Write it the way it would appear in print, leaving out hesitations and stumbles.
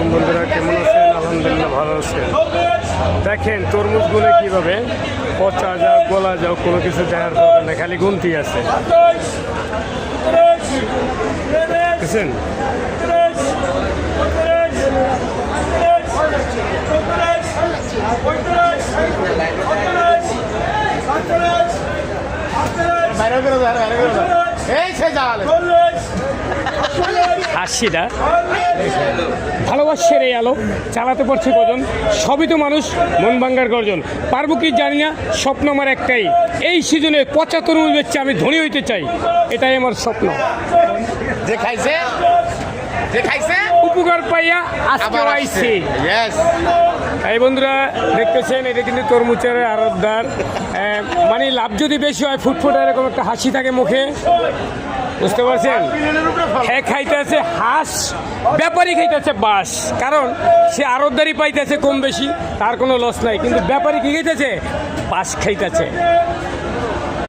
আলাইকুম বন্ধুরা, কেমন আছেন? আলহামদুলিল্লাহ ভালো আছেন। দেখেন তরমুজগুলো কীভাবে পচা যাও গলা যাও কোনো কিছু দেওয়ার দরকার নেই, খালি গুনতি আছে। বুঝছেন? হাসিটা ভালোবাসার এই আলো চালাতে পারছে কজন? সবই তো মানুষ মন ভাঙ্গার গর্জন। পারবো কি জানি না, স্বপ্ন আমার একটাই, এই সিজনে 75 বেচছে আমি ধনী হইতে চাই, এটাই আমার স্বপ্ন। যে খাইছে উপকার পাইয়া আজকে আইছে। এই বন্ধুরা দেখতেছেন, এটা কিন্তু তরমুজের আড়তদার। মানে লাভ যদি বেশি হয়, ফুটফুট এরকম একটা হাসি থাকে মুখে, বুঝতে পারছেন? হ্যাঁ খাইতে আছে হাঁস, ব্যাপারী খাইতে আছে বাস, কারণ সে আড়তদারি পাইতেছে কম বেশি, তার কোনো লস নাই, কিন্তু ব্যাপারী কি খাইতেছে? বাস খাইতেছে।